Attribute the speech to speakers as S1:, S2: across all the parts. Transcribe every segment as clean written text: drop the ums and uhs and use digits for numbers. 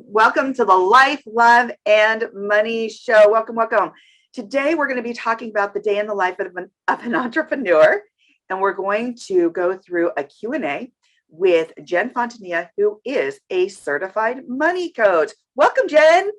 S1: Welcome to the Life, Love, and Money Show. Welcome, welcome. Today, we're going to be talking about the day in the life of an entrepreneur, and we're going to go through a Q&A with Jen Fontanilla, who is a certified money coach. Welcome, Jen.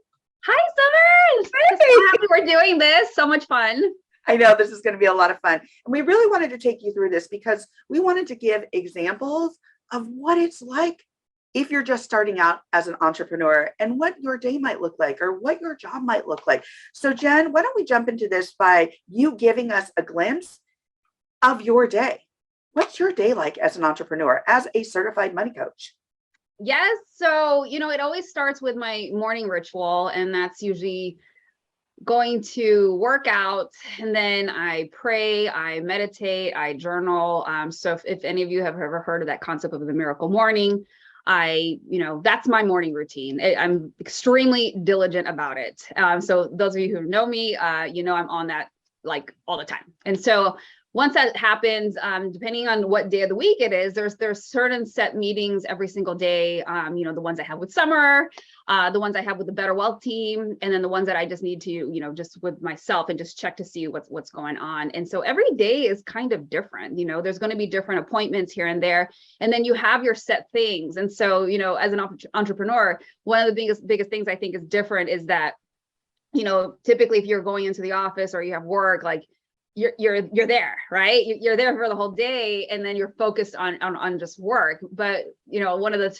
S2: Hi, Summer. I'm so happy we're doing this. So much fun.
S1: I know this is going to be a lot of fun. And we really wanted to take you through this because we wanted to give examples of what it's like if you're just starting out as an entrepreneur and what your day might look like or what your job might look like. So Jen, why don't we jump into this by you giving us a glimpse of your day? What's your day like as an entrepreneur, as a certified money coach?
S2: Yes. So, it always starts with my morning ritual, and that's usually going to work out, and then I pray, I meditate, I journal. So if any of you have ever heard of that concept of the miracle morning, that's my morning routine. I'm extremely diligent about it. So those of you who know me, I'm on that like all the time. And so once that happens, depending on what day of the week it is, there's certain set meetings every single day. The ones I have with Summer, the ones I have with the Better Wealth team, and then the ones that I just need to, just with myself and just check to see what's going on. And so every day is kind of different. There's going to be different appointments here and there, and then you have your set things. And so, as an entrepreneur, one of the biggest things I think is different is that, typically if you're going into the office or you have work, like you're there, right? You're there for the whole day, and then you're focused on just work. But one of the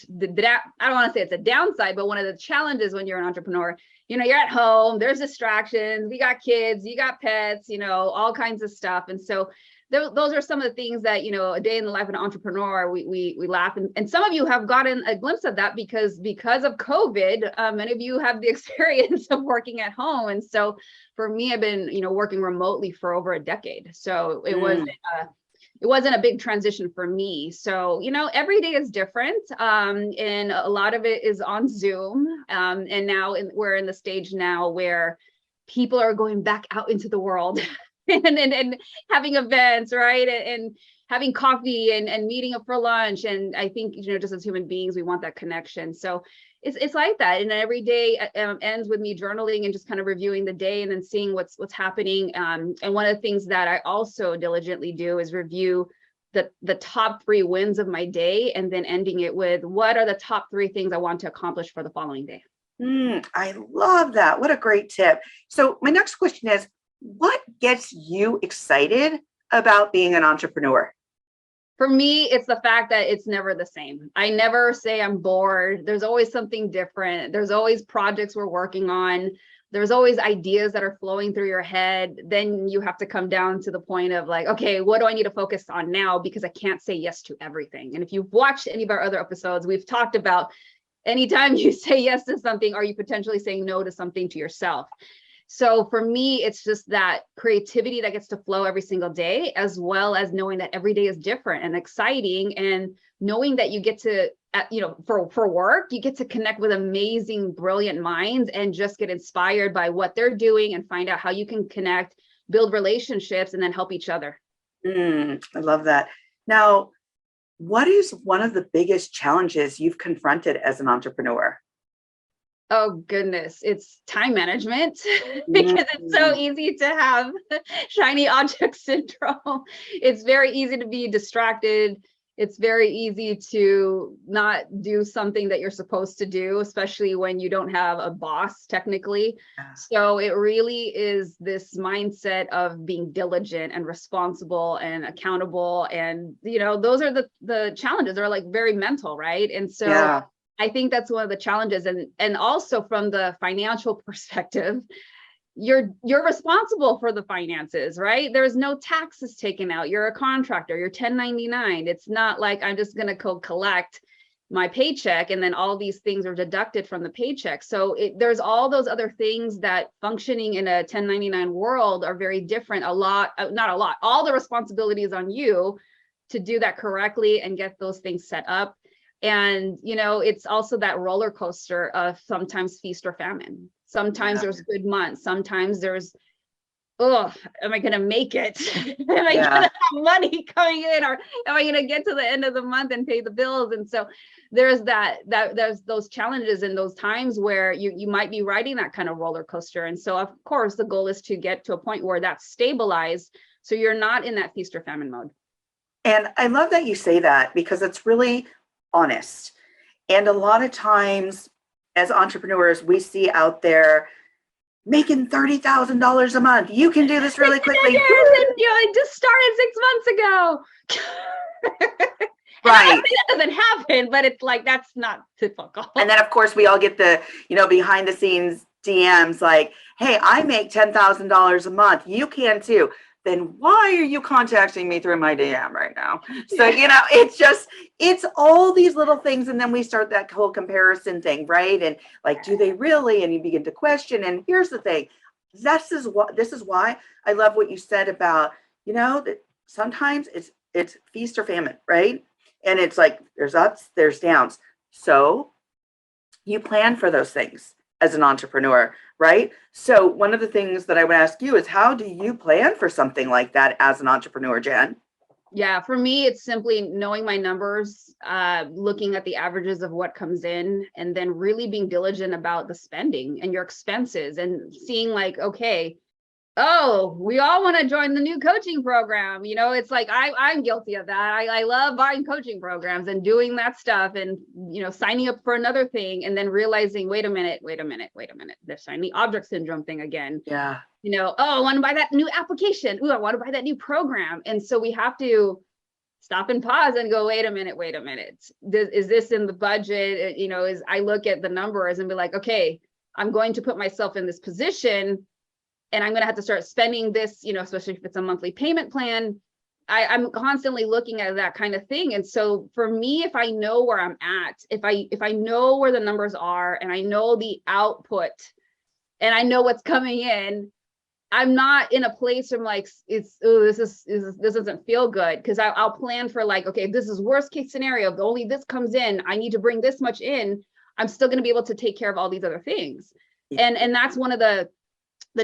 S2: I don't want to say it's a downside, but one of the challenges when you're an entrepreneur, you're at home, there's distractions, we got kids, you got pets, all kinds of stuff. And so those are some of the things that, a day in the life of an entrepreneur, we laugh. And some of you have gotten a glimpse of that because of COVID, many of you have the experience of working at home. And so for me, I've been, working remotely for over a decade. So it wasn't a big transition for me. So, every day is different. And a lot of it is on Zoom. And now we're in the stage now where people are going back out into the world and having events, right? And having coffee and meeting up for lunch. And I think, just as human beings, we want that connection. So it's like that. And every day ends with me journaling and just kind of reviewing the day and then seeing what's happening. And one of the things that I also diligently do is review the top 3 wins of my day, and then ending it with what are the top 3 things I want to accomplish for the following day.
S1: I love that. What a great tip. So my next question is, what gets you excited about being an entrepreneur?
S2: For me, it's the fact that it's never the same. I never say I'm bored. There's always something different. There's always projects we're working on. There's always ideas that are flowing through your head. Then you have to come down to the point of like, okay, what do I need to focus on now? Because I can't say yes to everything. And if you've watched any of our other episodes, we've talked about anytime you say yes to something, are you potentially saying no to something to yourself? So for me, it's just that creativity that gets to flow every single day, as well as knowing that every day is different and exciting, and knowing that you get to, for work, you get to connect with amazing, brilliant minds and just get inspired by what they're doing and find out how you can connect, build relationships, and then help each other.
S1: I love that. Now, what is one of the biggest challenges you've confronted as an entrepreneur?
S2: Oh goodness, it's time management because it's so easy to have shiny object syndrome. It's very easy to be distracted. It's very easy to not do something that you're supposed to do, especially when you don't have a boss technically. So it really is this mindset of being diligent and responsible and accountable. And, those are the challenges. They're like very mental, right? And so I think that's one of the challenges. And also from the financial perspective, you're responsible for the finances, right? There's no taxes taken out. You're a contractor, you're 1099. It's not like I'm just going to collect my paycheck and then all these things are deducted from the paycheck. So there's all those other things that functioning in a 1099 world are very different. All the responsibilities on you to do that correctly and get those things set up. And, it's also that roller coaster of sometimes feast or famine. Sometimes there's good months. Sometimes there's oh, am I going to make it? Am I going to
S1: Yeah.
S2: have money coming in, or am I going to get to the end of the month and pay the bills? And so there's there's those challenges and those times where you might be riding that kind of roller coaster. And so of course the goal is to get to a point where that's stabilized, so you're not in that feast or famine mode.
S1: And I love that you say that because it's really honest. And a lot of times as entrepreneurs, we see out there making $30,000 a month. You can do this really quickly.
S2: I just started 6 months ago. And I'm
S1: Right.
S2: not saying that doesn't happen, but it's like, that's not typical.
S1: And then of course we all get the, behind the scenes DMs like, hey, I make $10,000 a month. You can too. Then why are you contacting me through my DM right now? So, it's all these little things. And then we start that whole comparison thing, right? And like, do they really? And you begin to question. And here's the thing. This is why I love what you said about, that sometimes it's feast or famine, right? And it's like, there's ups, there's downs. So you plan for those things as an entrepreneur, right? So one of the things that I would ask you is, how do you plan for something like that as an entrepreneur, Jen?
S2: Yeah, for me, it's simply knowing my numbers, looking at the averages of what comes in, and then really being diligent about the spending and your expenses, and seeing like, okay, oh, we all want to join the new coaching program. It's like, I'm guilty of that. I love buying coaching programs and doing that stuff, and, signing up for another thing and then realizing, wait a minute, they're shiny object syndrome thing again.
S1: Yeah.
S2: Oh, I want to buy that new application. Ooh, I want to buy that new program. And so we have to stop and pause and go, wait a minute. Is this in the budget? I look at the numbers and be like, okay, I'm going to put myself in this position, and I'm going to have to start spending this, especially if it's a monthly payment plan. I'm constantly looking at that kind of thing. And so for me, if I know where I'm at, if I know where the numbers are, and I know the output, and I know what's coming in, I'm not in a place where I'm like, this doesn't feel good, because I'll plan for like, okay, if this is worst case scenario, if only this comes in, I need to bring this much in, I'm still going to be able to take care of all these other things. And that's one of the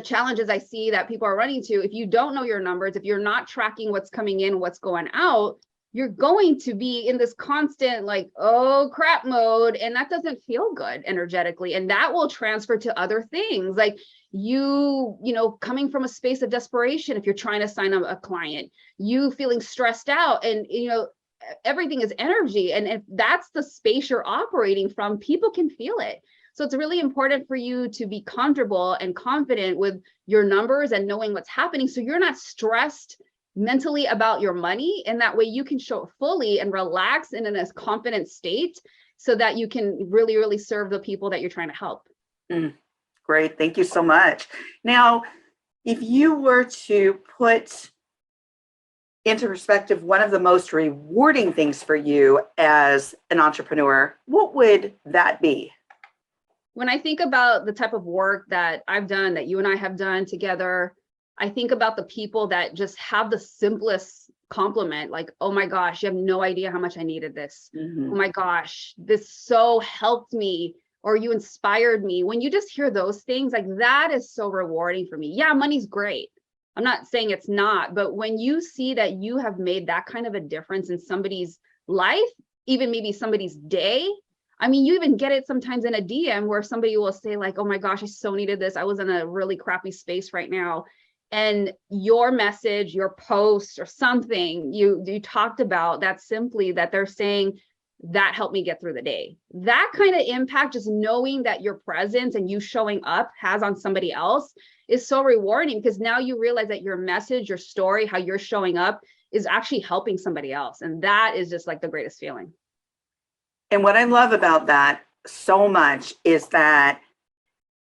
S2: challenges I see that people are running to. If you don't know your numbers, if you're not tracking what's coming in, what's going out, you're going to be in this constant like, oh crap mode. And that doesn't feel good energetically. And that will transfer to other things. Like coming from a space of desperation, if you're trying to sign up a client, you feeling stressed out, and, everything is energy. And if that's the space you're operating from, people can feel it. So it's really important for you to be comfortable and confident with your numbers and knowing what's happening, so you're not stressed mentally about your money. And that way you can show it fully and relax and in a confident state, so that you can really, really serve the people that you're trying to help.
S1: Great. Thank you so much. Now, if you were to put into perspective one of the most rewarding things for you as an entrepreneur, what would that be?
S2: When I think about the type of work that I've done, that you and I have done together, I think about the people that just have the simplest compliment, like, oh my gosh, you have no idea how much I needed this.
S1: Mm-hmm.
S2: Oh my gosh, this so helped me, or you inspired me. When you just hear those things, like, that is so rewarding for me. Yeah, money's great. I'm not saying it's not, but when you see that you have made that kind of a difference in somebody's life, even maybe somebody's day. I mean, you even get it sometimes in a DM where somebody will say like, oh my gosh, I so needed this. I was in a really crappy space right now. And your message, your post or something you talked about, that simply that they're saying that helped me get through the day. That kind of impact, just knowing that your presence and you showing up has on somebody else, is so rewarding, because now you realize that your message, your story, how you're showing up is actually helping somebody else. And that is just like the greatest feeling.
S1: And what I love about that so much is that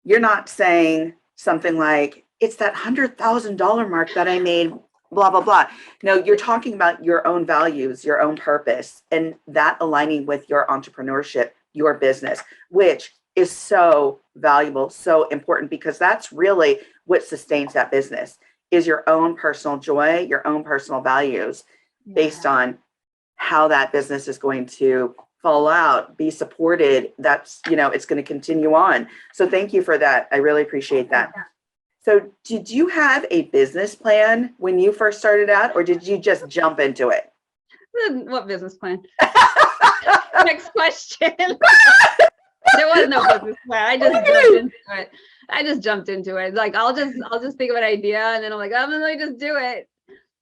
S1: you're not saying something like, it's that $100,000 mark that I made, blah, blah, blah. No, you're talking about your own values, your own purpose, and that aligning with your entrepreneurship, your business, which is so valuable, so important, because that's really what sustains that business, is your own personal joy, your own personal values, based on how that business is going to fall out, be supported. That's, it's going to continue on. So thank you for that. I really appreciate that. So did you have a business plan when you first started out, or did you just jump into it?
S2: What business plan? Next question. There was no business plan. I just jumped into it. Like I'll just think of an idea and then I'm like, oh, let me just do it.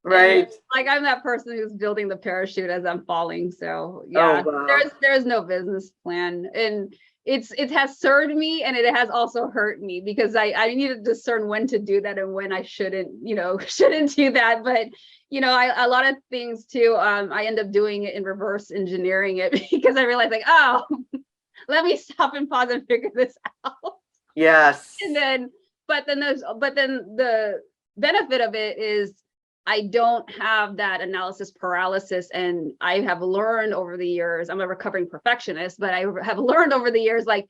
S1: Right.
S2: Like I'm that person who's building the parachute as I'm falling. So yeah,
S1: Oh, wow.
S2: there's no business plan. And it has served me and it has also hurt me because I need to discern when to do that and when I shouldn't do that. But a lot of things too, I end up doing it in reverse engineering it because I realize like, oh, let me stop and pause and figure this out.
S1: Yes.
S2: But then the benefit of it is I don't have that analysis paralysis. And I have learned over the years, I'm a recovering perfectionist, but I have learned over the years, like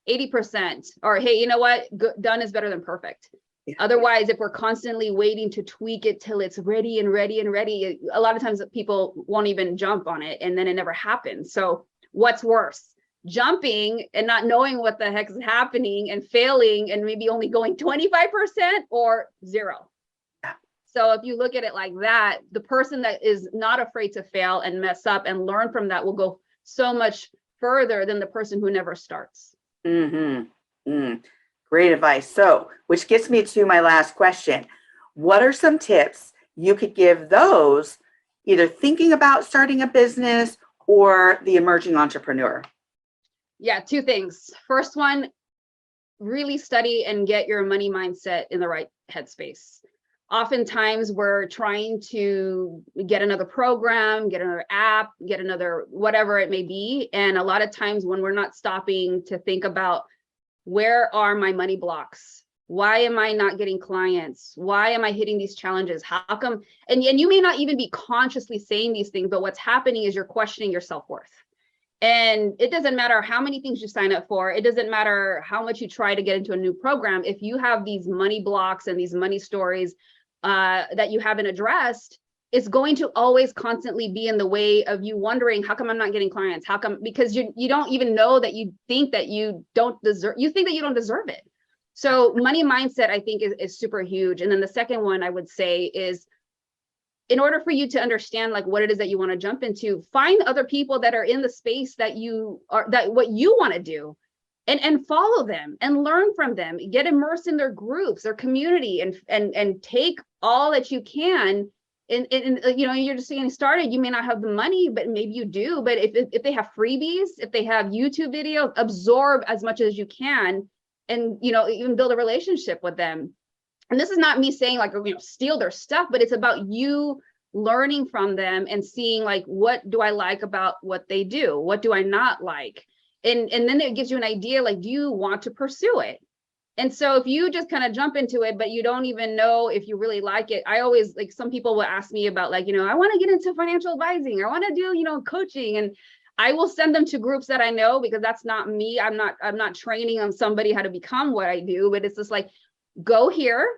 S2: 80% or, hey, you know what? Done is better than perfect. Yeah. Otherwise, if we're constantly waiting to tweak it till it's ready, a lot of times people won't even jump on it and then it never happens. So what's worse? Jumping and not knowing what the heck is happening and failing and maybe only going 25% or 0. So if you look at it like that, the person that is not afraid to fail and mess up and learn from that will go so much further than the person who never starts.
S1: Great advice. So, which gets me to my last question. What are some tips you could give those either thinking about starting a business or the emerging entrepreneur?
S2: Yeah, 2 things. First one, really study and get your money mindset in the right headspace. Oftentimes we're trying to get another program, get another app, get another whatever it may be. And a lot of times when we're not stopping to think about where are my money blocks? Why am I not getting clients? Why am I hitting these challenges? How come? And you may not even be consciously saying these things, but what's happening is you're questioning your self-worth. And it doesn't matter how many things you sign up for. It doesn't matter how much you try to get into a new program. If you have these money blocks and these money stories that you haven't addressed, it's going to always constantly be in the way of you wondering, how come I'm not getting clients? How come? Because you don't even know that you think that you don't deserve it. So money mindset, I think, is super huge. And then the second one I would say is, in order for you to understand like what it is that you want to jump into, find other people that are in the space that what you want to do, and follow them and learn from them, get immersed in their groups, their community, and take all that you can. And you're just getting started. You may not have the money, but maybe you do. But if they have freebies, if they have YouTube videos, absorb as much as you can, and even build a relationship with them. And this is not me saying like, steal their stuff, but it's about you learning from them and seeing like, what do I like about what they do? What do I not like? And then it gives you an idea, like, do you want to pursue it? And so if you just kind of jump into it, but you don't even know if you really like it, I always, like, some people will ask me about like, I want to get into financial advising. I want to do, coaching. And I will send them to groups that I know, because that's not me. I'm not training on somebody how to become what I do, but it's just like, go here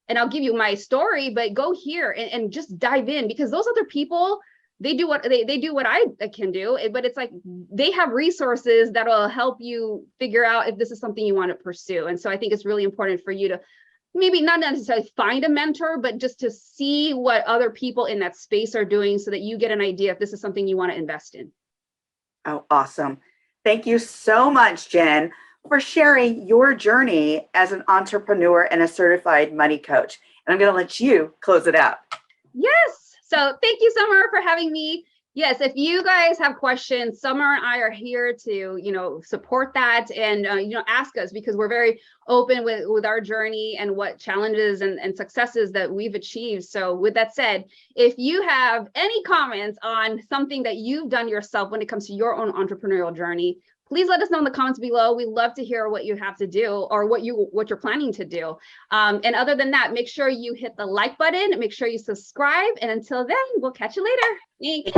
S2: and I'll give you my story, but go here and just dive in, because those other people, they do what I can do, but it's like they have resources that will help you figure out if this is something you want to pursue. And so I think it's really important for you to maybe not necessarily find a mentor, but just to see what other people in that space are doing so that you get an idea if this is something you want to invest in.
S1: Oh, awesome. Thank you so much, Jen, for sharing your journey as an entrepreneur and a certified money coach. And I'm going to let you close it out.
S2: Yes. So thank you, Summer, for having me. Yes, if you guys have questions, Summer and I are here to, support that and, ask us, because we're very open with our journey and what challenges and successes that we've achieved. So with that said, if you have any comments on something that you've done yourself when it comes to your own entrepreneurial journey, please let us know in the comments below. We love to hear what you have to do or what you're planning to do. And other than that, make sure you hit the like button, make sure you subscribe. And until then, we'll catch you later. Thanks.